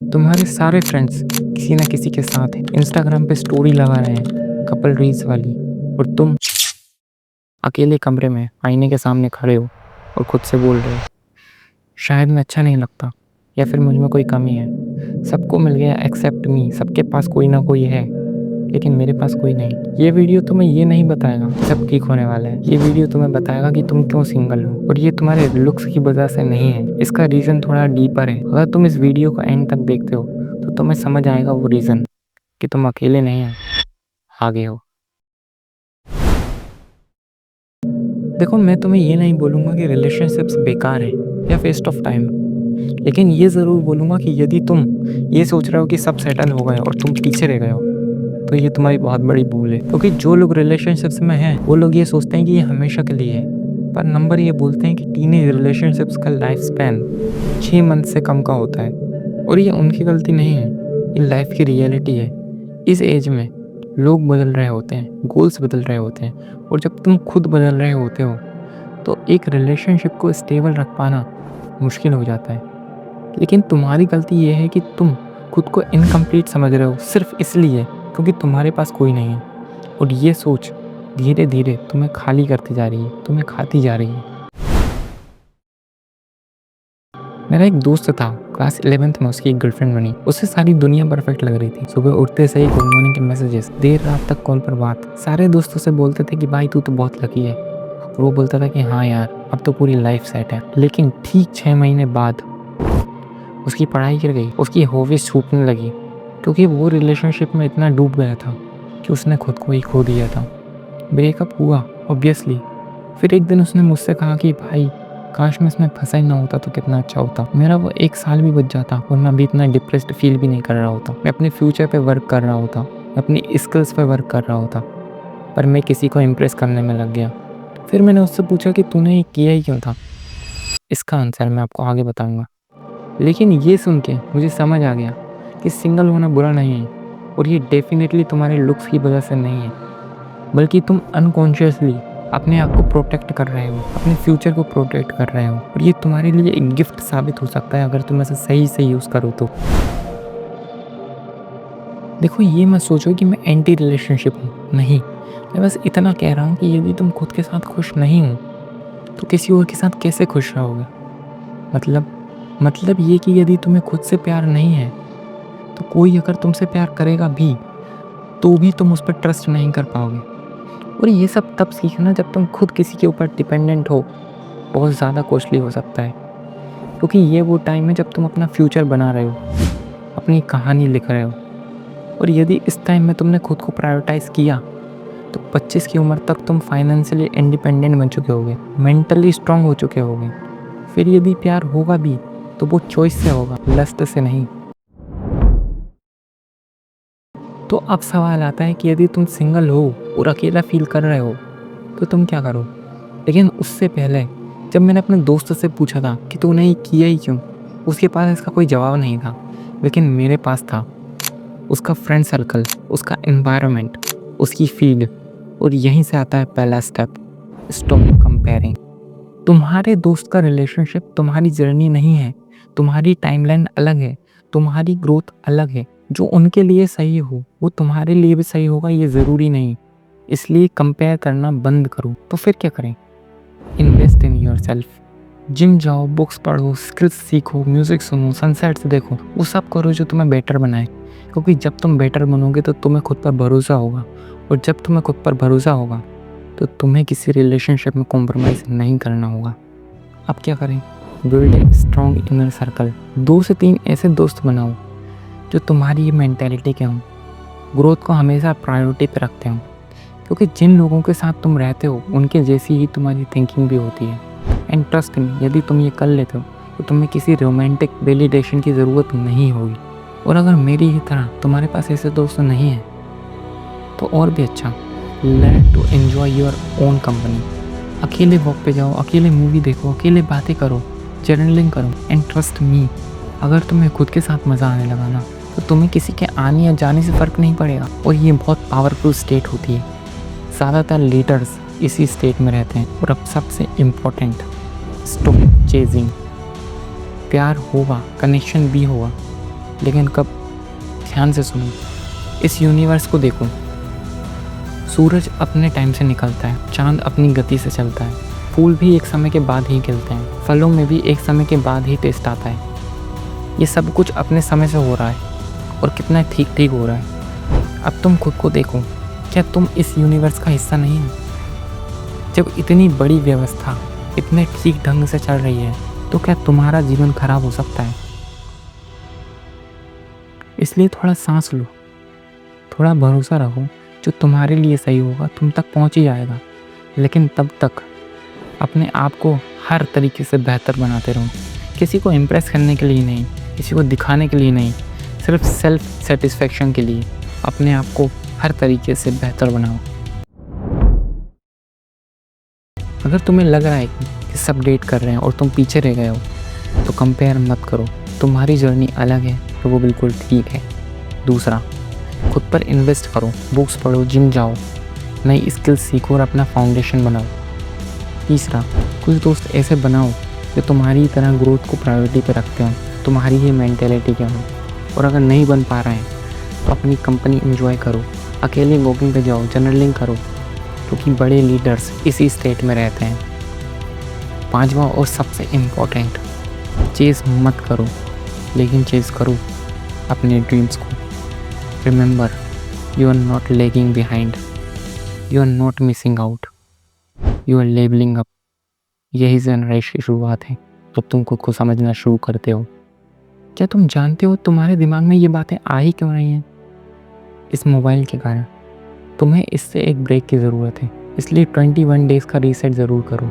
तुम्हारे सारे फ्रेंड्स किसी ना किसी के साथ हैं, इंस्टाग्राम पे स्टोरी लगा रहे हैं कपल रील्स वाली, और तुम अकेले कमरे में आईने के सामने खड़े हो और खुद से बोल रहे हो, शायद मैं अच्छा नहीं लगता या फिर मुझ में कोई कमी है। सबको मिल गया एक्सेप्ट मी, सबके पास कोई ना कोई है लेकिन मेरे पास कोई नहीं। ये वीडियो तुम्हें ये नहीं बताएगा कि सब ठीक होने वाला है, ये वीडियो तुम्हें बताएगा कि तुम क्यों सिंगल हो। और ये तुम्हारे लुक्स की वजह से नहीं है, इसका रीज़न थोड़ा डीपर है। अगर तुम इस वीडियो को एंड तक देखते हो तो तुम्हें समझ आएगा वो रीज़न कि तुम अकेले नहीं हो, आगे हो। देखो, मैं तुम्हें ये नहीं बोलूँगा कि रिलेशनशिप्स बेकार है या वेस्ट ऑफ टाइम, लेकिन ये ज़रूर बोलूँगा कि यदि तुम ये सोच रहे हो कि सब सेटल हो गए और तुम पीछे रह गए हो, तो ये तुम्हारी बहुत बड़ी भूल है। क्योंकि जो लोग रिलेशनशिप्स में हैं वो लोग ये सोचते हैं कि ये हमेशा के लिए है, पर नंबर ये बोलते हैं कि टीनेज रिलेशनशिप्स का लाइफ स्पैन 6 मंथ से कम का होता है। और ये उनकी गलती नहीं है, ये लाइफ की रियलिटी है। इस एज में लोग बदल रहे होते हैं, गोल्स बदल रहे होते हैं, और जब तुम खुद बदल रहे होते हो तो एक रिलेशनशिप को स्टेबल रख पाना मुश्किल हो जाता है। लेकिन तुम्हारी गलती ये है कि तुम खुद को इनकम्प्लीट समझ रहे हो सिर्फ इसलिए क्योंकि तुम्हारे पास कोई नहीं है। और ये सोच धीरे धीरे तुम्हें खाली करती जा रही है, तुम्हें खाती जा रही है। मेरा एक दोस्त था, क्लास 11th में उसकी एक गर्लफ्रेंड बनी। उससे सारी दुनिया परफेक्ट लग रही थी। सुबह उठते से ही गुड मॉर्निंग के मैसेजेस, देर रात तक कॉल पर बात। सारे दोस्तों से बोलते थे कि भाई तू तो बहुत लकी है, और वो बोलता था कि हाँ यार अब तो पूरी लाइफ सेट है। लेकिन ठीक 6 महीने बाद उसकी पढ़ाई गिर गई, उसकी हॉबीज छूटने लगी, क्योंकि वो रिलेशनशिप में इतना डूब गया था कि उसने खुद को ही खो दिया था। ब्रेकअप हुआ ऑब्वियसली। फिर एक दिन उसने मुझसे कहा कि भाई काश मैं इसमें फंसा ही ना होता तो कितना अच्छा होता, मेरा वो 1 साल भी बच जाता और मैं अभी इतना डिप्रेस्ड फील भी नहीं कर रहा होता। मैं अपने फ्यूचर पे वर्क कर रहा होता, मैं अपनी स्किल्स पे वर्क कर रहा होता, पर मैं किसी को इम्प्रेस करने में लग गया। फिर मैंने उससे पूछा कि तूने ये किया ही क्यों था। इसका आंसर मैं आपको आगे बताऊंगा। लेकिन ये सुन के मुझे समझ आ गया कि सिंगल होना बुरा नहीं है, और ये डेफिनेटली तुम्हारे लुक्स की वजह से नहीं है, बल्कि तुम अनकॉन्शियसली अपने आप को प्रोटेक्ट कर रहे हो, अपने फ्यूचर को प्रोटेक्ट कर रहे हो। और ये तुम्हारे लिए एक गिफ्ट साबित हो सकता है अगर तुम इसे सही से यूज़ करो तो। देखो, ये मत सोचो कि मैं एंटी रिलेशनशिप हूँ, नहीं। मैं बस इतना कह रहा हूँ कि यदि तुम खुद के साथ खुश नहीं हो तो किसी और के साथ कैसे खुश रहोगे। मतलब ये कि यदि तुम्हें खुद से प्यार नहीं है तो कोई अगर तुमसे प्यार करेगा भी तो भी तुम उस पर ट्रस्ट नहीं कर पाओगे। और ये सब तब सीखना जब तुम खुद किसी के ऊपर डिपेंडेंट हो। बहुत ज़्यादा कॉस्टली हो सकता है, क्योंकि ये वो टाइम है जब तुम अपना फ्यूचर बना रहे हो, अपनी कहानी लिख रहे हो। और यदि इस टाइम में तुमने खुद को प्रायोरिटाइज़ किया तो 25 की उम्र तक तुम फाइनेंशियली इंडिपेंडेंट बन चुके होगे, मेंटली स्ट्रांग हो चुके होगे। फिर यदि प्यार होगा भी तो वो चॉइस से होगा, लस्ट से नहीं। तो अब सवाल आता है कि यदि तुम सिंगल हो और अकेला फील कर रहे हो तो तुम क्या करो। लेकिन उससे पहले जब मैंने अपने दोस्त से पूछा था कि तूने ये किया ही क्यों, उसके पास इसका कोई जवाब नहीं था, लेकिन मेरे पास था। उसका फ्रेंड सर्कल, उसका एनवायरनमेंट, उसकी फील्ड। और यहीं से आता है पहला स्टेप, स्टॉप कंपेयरिंग। तुम्हारे दोस्त का रिलेशनशिप तुम्हारी जर्नी नहीं है, तुम्हारी टाइमलाइन अलग है, तुम्हारी ग्रोथ अलग है। जो उनके लिए सही हो वो तुम्हारे लिए भी सही होगा, ये ज़रूरी नहीं। इसलिए कंपेयर करना बंद करो। तो फिर क्या करें? Invest in yourself. जिम जाओ, बुक्स पढ़ो, स्किल्स सीखो, म्यूज़िक सुनो, सनसेट्स देखो, वो सब करो जो तुम्हें बेटर बनाए। क्योंकि जब तुम बेटर बनोगे तो तुम्हें खुद पर भरोसा होगा, और जब तुम्हें खुद पर भरोसा होगा तो तुम्हें किसी रिलेशनशिप में कॉम्प्रोमाइज़ नहीं करना होगा। अब क्या करें? Build a strong inner circle. 2 से 3 ऐसे दोस्त बनाओ जो तुम्हारी ये मेंटेलिटी के हों, ग्रोथ को हमेशा प्रायोरिटी पे रखते हों। क्योंकि जिन लोगों के साथ तुम रहते हो उनके जैसी ही तुम्हारी थिंकिंग भी होती है। एंड ट्रस्ट मी, यदि तुम ये कर लेते हो तो तुम्हें किसी रोमांटिक वैलिडेशन की ज़रूरत नहीं होगी। और अगर मेरी ही तरह तुम्हारे पास ऐसे दोस्त नहीं हैं तो और भी अच्छा, learn to enjoy your own company. अकेले वॉक पे जाओ, अकेले मूवी देखो, अकेले बातें करो, जर्नलिंग करो। एंड ट्रस्ट मी, अगर तुम्हें खुद के साथ मज़ा आने लगा ना तो तुम्हें किसी के आने या जाने से फ़र्क नहीं पड़ेगा। और ये बहुत पावरफुल स्टेट होती है, ज़्यादातर लीडर्स इसी स्टेट में रहते हैं। और अब सबसे इम्पोर्टेंट, स्टॉप चेजिंग। प्यार होगा, कनेक्शन भी होगा, लेकिन कब? ध्यान से सुनो, इस यूनिवर्स को देखो। सूरज अपने टाइम से निकलता है, चांद अपनी गति से चलता है, फूल भी एक समय के बाद ही खिलते हैं, फलों में भी एक समय के बाद ही टेस्ट आता है। ये सब कुछ अपने समय से हो रहा है और कितना ठीक ठीक हो रहा है। अब तुम खुद को देखो, क्या तुम इस यूनिवर्स का हिस्सा नहीं हो? जब इतनी बड़ी व्यवस्था इतने ठीक ढंग से चल रही है तो क्या तुम्हारा जीवन खराब हो सकता है? इसलिए थोड़ा सांस लो, थोड़ा भरोसा रखो, जो तुम्हारे लिए सही होगा तुम तक पहुंच ही जाएगा। लेकिन तब तक अपने आप को हर तरीके से बेहतर बनाते रहो। किसी को इम्प्रेस करने के लिए नहीं, किसी को दिखाने के लिए नहीं, सिर्फ सेल्फ सेटिस्फेक्शन के लिए अपने आप को हर तरीके से बेहतर बनाओ। अगर तुम्हें लग रहा है कि सब डेट कर रहे हैं और तुम पीछे रह गए हो, तो कंपेयर मत करो। तुम्हारी जर्नी अलग है और वो बिल्कुल ठीक है। दूसरा, खुद पर इन्वेस्ट करो, बुक्स पढ़ो, जिम जाओ, नई स्किल्स सीखो और अपना फाउंडेशन बनाओ। तीसरा, कुछ दोस्त ऐसे बनाओ जो तुम्हारी तरह ग्रोथ को प्रायोरिटी पे रखते हो, तुम्हारी ही मेंटेलिटी के हो। और अगर नहीं बन पा रहे हैं तो अपनी कंपनी एंजॉय करो, अकेले वॉकिंग पे जाओ, जर्नलिंग करो, क्योंकि बड़े लीडर्स इसी स्टेट में रहते हैं। पांचवा और सबसे इम्पोर्टेंट, चेज़ मत करो, लेकिन चेज़ करो अपने ड्रीम्स को। Remember, you are not lagging behind, you are not missing out, you are levelling up. यही जनरेशन की शुरुआत है जब तुम खुद को समझना शुरू करते हो। क्या तुम जानते हो तुम्हारे दिमाग में ये बातें आ ही क्यों रही हैं? इस मोबाइल के कारण। तुम्हें इससे एक ब्रेक की ज़रूरत है, इसलिए 21 डेज़ का रीसेट ज़रूर करो।